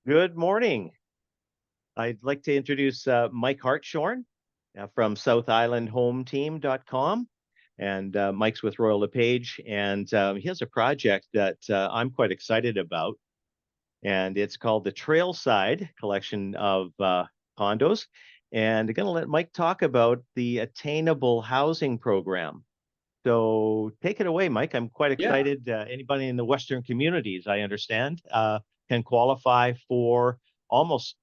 Good morning. I'd like to introduce Mike Hartshorne from SouthIslandHomeTeam.com. And Mike's with Royal LePage, and he has a project that I'm quite excited about. And it's called the Trailside collection of condos. And I'm going to let Mike talk about the Attainable Housing Program. So take it away, Mike. I'm quite Yeah. excited. Anybody in the Western communities, I understand, can qualify for almost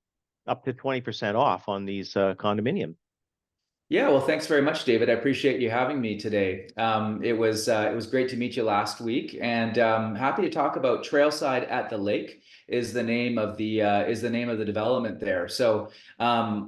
up to 20% off on these condominiums. Yeah, well, thanks very much, David. I appreciate you having me today. It was great to meet you last week, and happy to talk about Trailside at the Lake is the name of the development there. So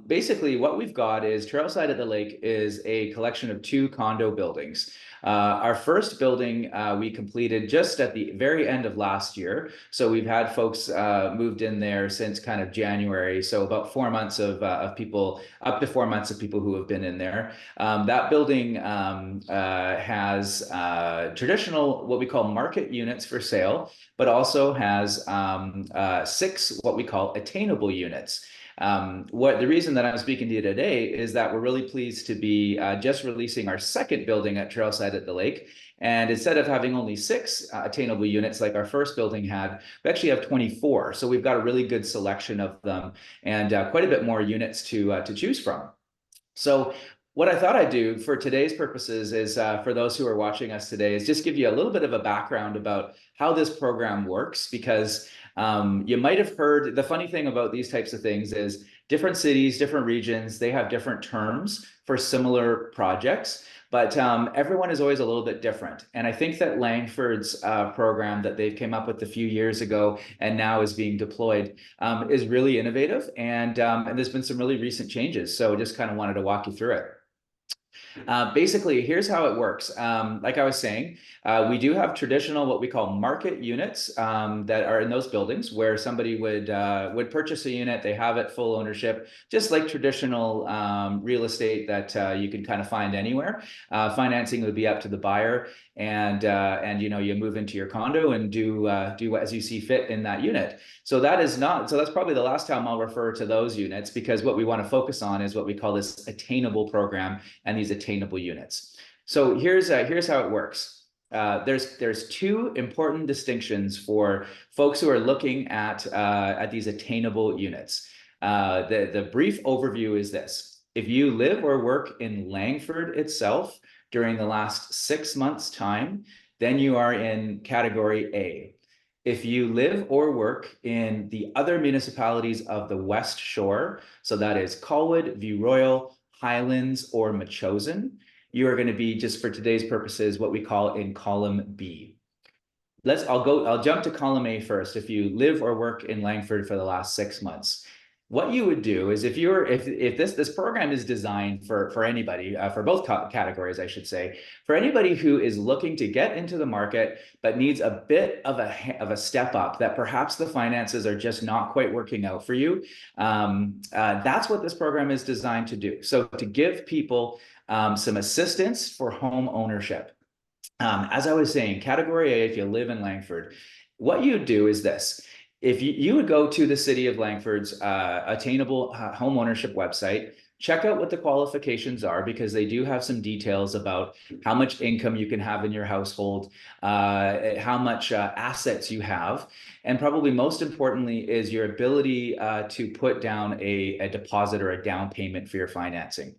basically, what we've got is Trailside at the Lake is a collection of two condo buildings. Our first building we completed just at the very end of last year. So we've had folks moved in there since kind of January. So about 4 months of people, up to 4 months of people who have been in there. That building has traditional, what we call market units for sale, but also has six what we call attainable units. The reason that I'm speaking to you today is that we're really pleased to be just releasing our second building at Trailside at the Lake. And instead of having only six attainable units like our first building had, we actually have 24. So we've got a really good selection of them and quite a bit more units to choose from. So what I thought I'd do for today's purposes is for those who are watching us today is just give you a little bit of a background about how this program works, because you might have heard the funny thing about these types of things is different cities, different regions, they have different terms for similar projects. But everyone is always a little bit different. And I think that Langford's program that they've came up with a few years ago and now is being deployed is really innovative. And there's been some really recent changes. So just kind of wanted to walk you through it. Basically, here's how it works. Like I was saying, we do have traditional, what we call market units that are in those buildings where somebody would purchase a unit, they have it full ownership, just like traditional real estate that you can kind of find anywhere. Financing would be up to the buyer, and you move into your condo and do as you see fit in that unit. So that's probably the last time I'll refer to those units, because what we want to focus on is what we call this attainable program and these attainable units. So here's how it works. There's two important distinctions for folks who are looking at these attainable units. The brief overview is this: if you live or work in Langford itself during the last 6 months' time, then you are in category A. If you live or work in the other municipalities of the West Shore, so that is Colwood, View Royal, Highlands, or Metchosin, you are going to be, just for today's purposes, what we call in column B. I'll jump to column A first. If you live or work in Langford for the last 6 months, what you would do is if this program is designed for anybody, for both categories, I should say, for anybody who is looking to get into the market but needs a bit of a step up, that perhaps the finances are just not quite working out for you. That's what this program is designed to do. So to give people some assistance for home ownership. As I was saying, category A, if you live in Langford, what you do is this. If you would go to the City of Langford's Attainable Home Ownership website, check out what the qualifications are, because they do have some details about how much income you can have in your household, how much assets you have, and probably most importantly is your ability to put down a deposit or a down payment for your financing.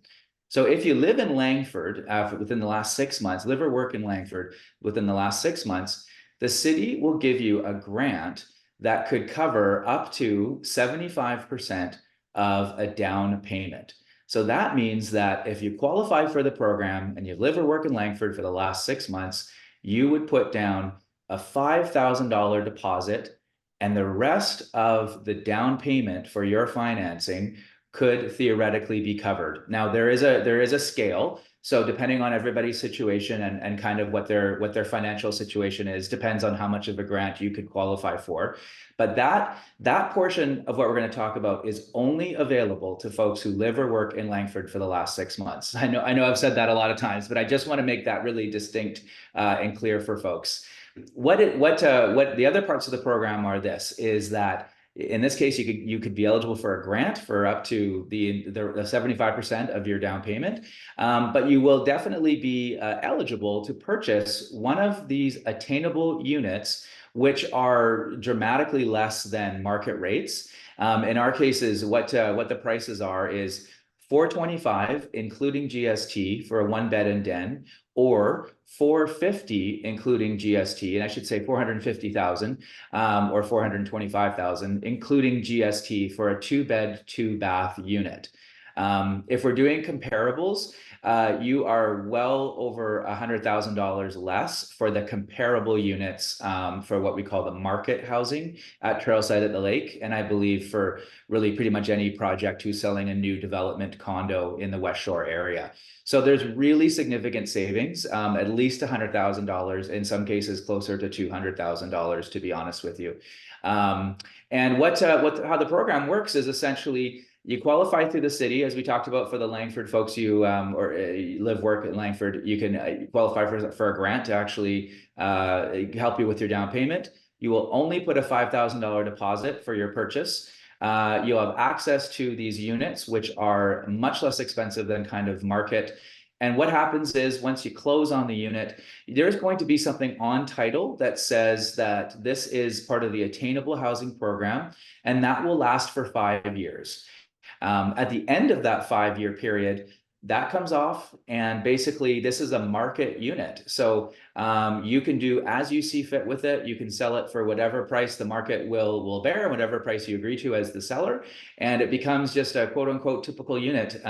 So if you live in Langford within the last 6 months, live or work in Langford within the last 6 months, the city will give you a grant that could cover up to 75% of a down payment. So that means that if you qualify for the program and you live or work in Langford for the last 6 months, you would put down a $5,000 deposit, and the rest of the down payment for your financing could theoretically be covered. Now, there is a scale. So depending on everybody's situation and kind of what their financial situation is, depends on how much of a grant you could qualify for. But that portion of what we're going to talk about is only available to folks who live or work in Langford for the last 6 months. I know I've said that a lot of times, but I just want to make that really distinct and clear for folks. What the other parts of the program are, this is that in this case, you could be eligible for a grant for up to the 75% of your down payment, but you will definitely be eligible to purchase one of these attainable units, which are dramatically less than market rates. In our cases, what the prices are is $425, including GST, for a 1 bed and den, or $450, including GST, and I should say 450,000 or 425,000, including GST, for a 2 bed, 2 bath unit. If we're doing comparables, you are well over $100,000 less for the comparable units for what we call the market housing at Trailside at the Lake. And I believe for really pretty much any project who's selling a new development condo in the West Shore area. So there's really significant savings, at least $100,000, in some cases closer to $200,000, to be honest with you. And how the program works is essentially you qualify through the city, as we talked about for the Langford folks. You live, work in Langford. You can qualify for a grant to actually help you with your down payment. You will only put a $5,000 deposit for your purchase. You'll have access to these units, which are much less expensive than kind of market. And what happens is once you close on the unit, there's going to be something on title that says that this is part of the Attainable Housing Program, and that will last for 5 years. At the end of that 5-year period, that comes off, and basically this is a market unit. So you can do as you see fit with it. You can sell it for whatever price the market will bear, whatever price you agree to as the seller, and it becomes just a quote unquote typical unit,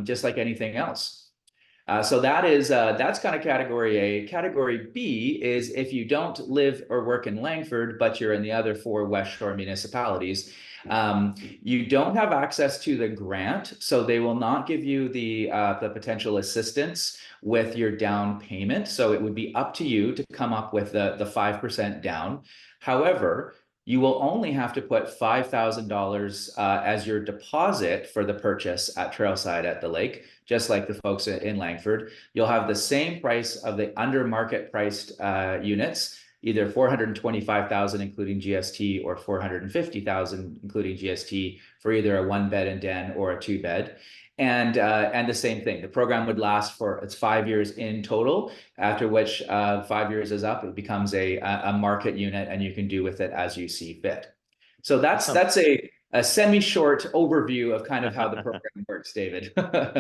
just like anything else. So that's kind of category A. Category B is if you don't live or work in Langford, but you're in the other 4 West Shore municipalities. You don't have access to the grant, so they will not give you the potential assistance with your down payment. So it would be up to you to come up with the 5% down. However, you will only have to put $5,000 as your deposit for the purchase at Trailside at the Lake, just like the folks in Langford. You'll have the same price of the under market priced units, either 425,000 including GST or 450,000 including GST for either a 1 bed and den or a 2 bed. And the same thing, the program would last for, it's 5 years in total, after which 5 years is up, it becomes a market unit, and you can do with it as you see fit. So that's a semi-short overview of kind of how the program works, David.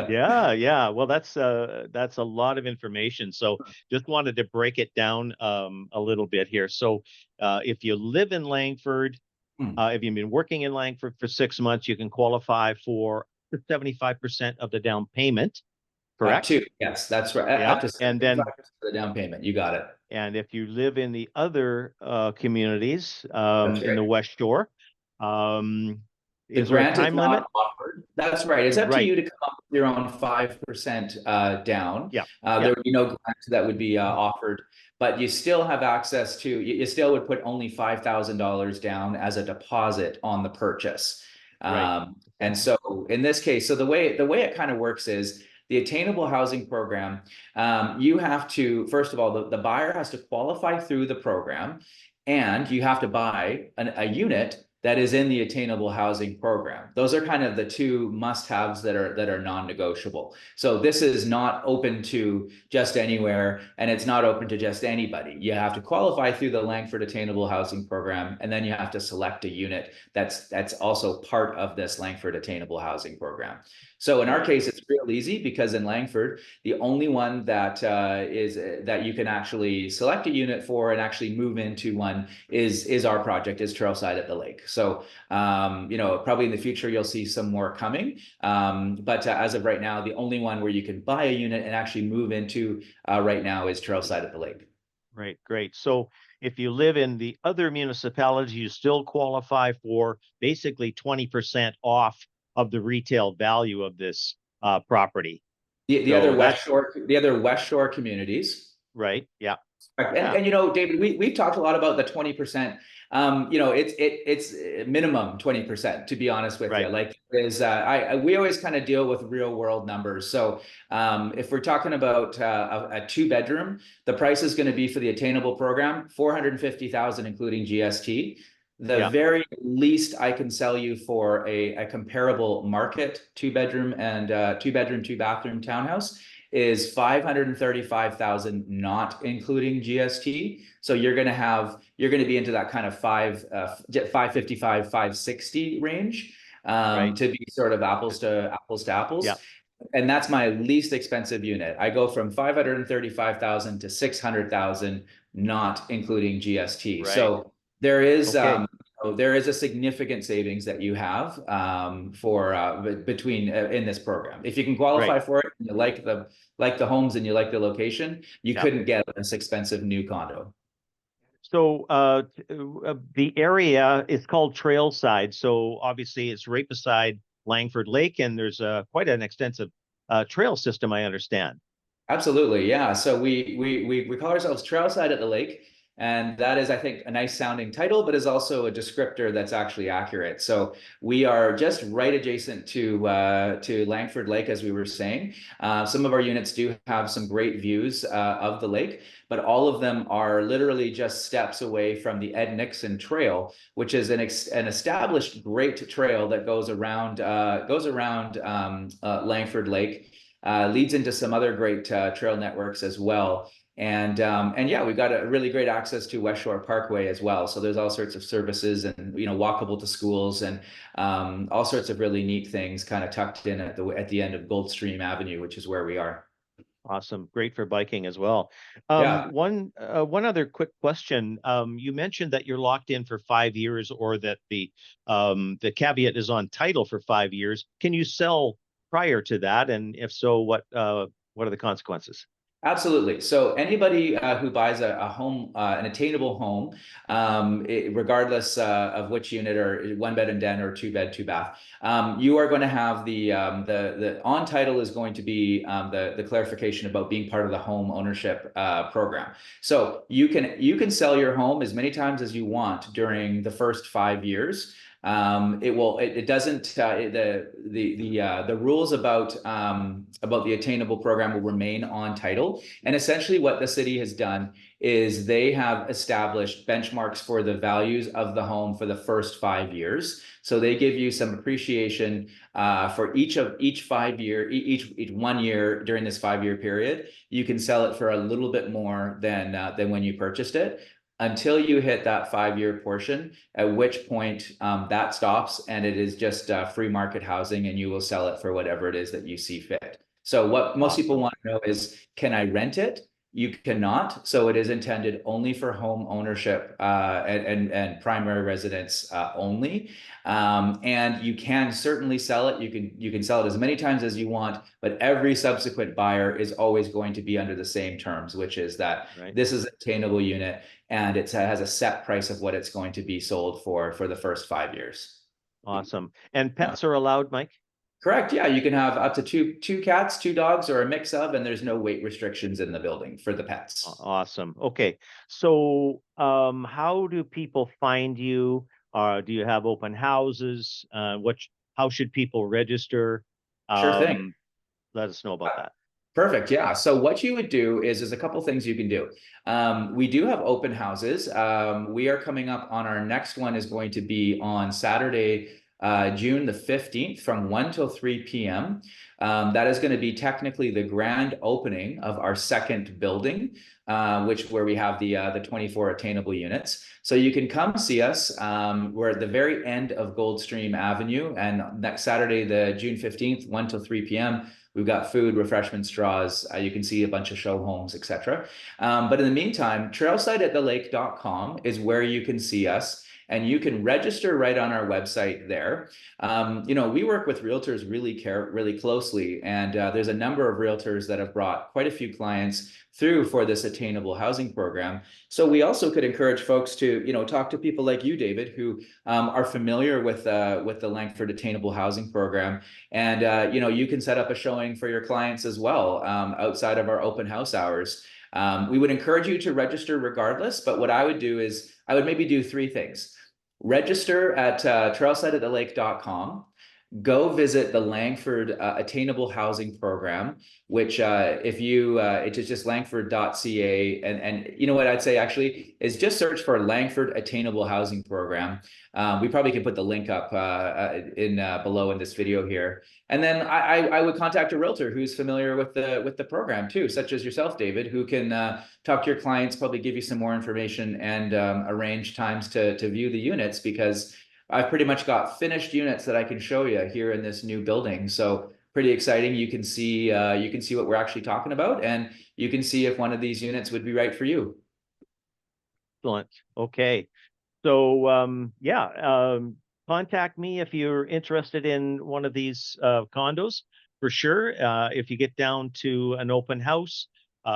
Yeah. Well, that's a lot of information. So just wanted to break it down a little bit here. So if you live in Langford, if you've been working in Langford for 6 months, you can qualify for 75% of the down payment, correct? Yes, that's right. Yeah. Up to 75% And then of the down payment. You got it. And if you live in the other communities That's in right. the West Shore, The is there a grant is time limit? not offered. That's right. It's up to Right. you to come up with your own 5% down. Yeah. There would be no grant that would be offered, but you still have access to, you still would put only $5,000 down as a deposit on the purchase. Right. And so in this case, so the way it kind of works is the Attainable Housing Program, you have to, first of all, the buyer has to qualify through the program, and you have to buy a unit that is in the Attainable Housing Program. Those are kind of the 2 must-haves that are non-negotiable. So this is not open to just anywhere, and it's not open to just anybody. You have to qualify through the Langford Attainable Housing Program, and then you have to select a unit that's also part of this Langford Attainable Housing Program. So in our case, it's real easy, because in Langford, the only one that that you can actually select a unit for and actually move into one is our project, is Trailside at the Lake. So, probably in the future, you'll see some more coming. But as of right now, the only one where you can buy a unit and actually move into right now is Trailside at the Lake. Right. Great. So if you live in the other municipalities, you still qualify for basically 20% off of the retail value of this property. The other West Shore communities. Right. Yeah. And David, we've talked a lot about the 20%. It's minimum 20%, to be honest with you. Like, we always kind of deal with real world numbers. So if we're talking about a 2-bedroom, the price is going to be for the Attainable Program $450,000 including GST. The Yeah. very least I can sell you for a comparable market two-bedroom, 2-bathroom townhouse is 535,000, not including GST. So you're going to be into that kind of 555, 560 range, Right. to be sort of apples to apples. Yeah. And that's my least expensive unit. I go from 535,000 to 600,000, not including GST. Right. So there is Okay. there is a significant savings that you have for between in this program. If you can Right. qualify for it, and you like the homes and you like the location, you Yeah. couldn't get this expensive new condo. So the area is called Trailside. So obviously it's right beside Langford Lake, and there's quite an extensive trail system, I understand. Absolutely, yeah. So we call ourselves Trailside at the Lake, and that is, I think, a nice sounding title, but is also a descriptor that's actually accurate. So we are just right adjacent to Langford Lake, as we were saying. Some of our units do have some great views of the lake, but all of them are literally just steps away from the Ed Nixon Trail, which is an established great trail that goes around Langford Lake. Leads into some other great trail networks as well. And yeah, we've got a really great access to West Shore Parkway as well. So there's all sorts of services and, walkable to schools and all sorts of really neat things kind of tucked in at the end of Goldstream Avenue, which is where we are. Awesome. Great for biking as well. Yeah, One other quick question. You mentioned that you're locked in for 5 years, or that the caveat is on title for 5 years. Can you sell prior to that? And if so, what are the consequences? absolutely. So anybody who buys a home, an attainable home, regardless of which unit, or one bed and den or two bed, two bath, you are going to have the on title is going to be the clarification about being part of the home ownership program. So you can sell your home as many times as you want during the first 5 years. It doesn't the rules about the attainable program will remain on title. And essentially what the city has done is they have established benchmarks for the values of the home for the first 5 years. So they give you some appreciation for each 5 year, each 1 year during this 5 year period. You can sell it for a little bit more than when you purchased it, until you hit that 5 year portion, at which point that stops and it is just free market housing, and you will sell it for whatever it is that you see fit. So what most people Awesome. want to know is, can I rent it? You cannot. So it is intended only for home ownership and primary residence only. And you can certainly sell it. You can sell it as many times as you want, but every subsequent buyer is always going to be under the same terms, which is that Right. this is an attainable unit, and it has a set price of what it's going to be sold for the first 5 years. Awesome. And Yeah. pets are allowed, Mike? Correct. Yeah, you can have up to two cats, two dogs, or a mix of, and there's no weight restrictions in the building for the pets. Awesome. Okay. So, how do people find you? Do you have open houses? How should people register? Sure thing. Um, Let us know about that. Perfect. Yeah. So what you would do is there's a couple things you can do. We do have open houses. We are coming up on our next one is going to be on Saturday, June the 15th from 1 till 3 p.m. That is going to be technically the grand opening of our second building, where we have the 24 attainable units. So you can come see us. We're at the very end of Goldstream Avenue, and next Saturday, the June 15th, 1 till 3 p.m. We've got food, refreshment, straws. You can see a bunch of show homes, etc. But in the meantime, trailsideatthelake.com is where you can see us, and you can register right on our website there. We work with realtors really closely, and there's a number of realtors that have brought quite a few clients through for this attainable housing program. So we also could encourage folks to, talk to people like you, David, who are familiar with the Langford Attainable Housing Program, and you can set up a showing for your clients as well outside of our open house hours. We would encourage you to register regardless, but what I would do is I would maybe do three things. Register at trailsideatthelake.com. go visit the Langford Attainable Housing Program, which if you it's just langford.ca, and you know what I'd say actually is just search for Langford Attainable Housing Program. We probably can put the link up in below in this video here. And then I would contact a realtor who's familiar with the program too, such as yourself, David, who can talk to your clients, probably give you some more information, and arrange times to view the units, because I've pretty much got finished units that I can show you here in this new building. So pretty exciting. You can see what we're actually talking about, and you can see if one of these units would be right for you. Excellent. Okay. So contact me if you're interested in one of these condos for sure. If you get down to an open house,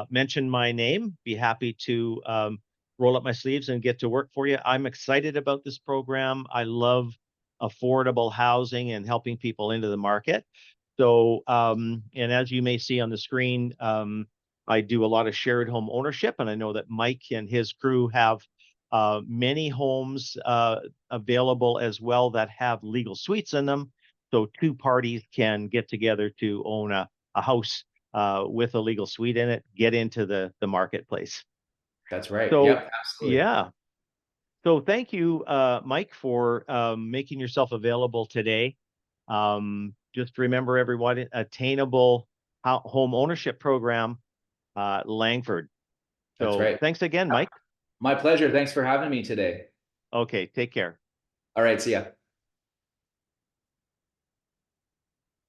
mention my name. Be happy to roll up my sleeves and get to work for you. I'm excited about this program. I love affordable housing and helping people into the market. So, and as you may see on the screen, I do a lot of shared home ownership, and I know that Mike and his crew have many homes available as well that have legal suites in them. So two parties can get together to own a house with a legal suite in it, get into the marketplace. That's right. So Yep, absolutely. yeah. So thank you, Mike, for making yourself available today. Just remember, everyone, Attainable Home Ownership Program, Langford. That's So right. thanks again, Mike. My pleasure. Thanks for having me today. Okay, take care. All right, see ya.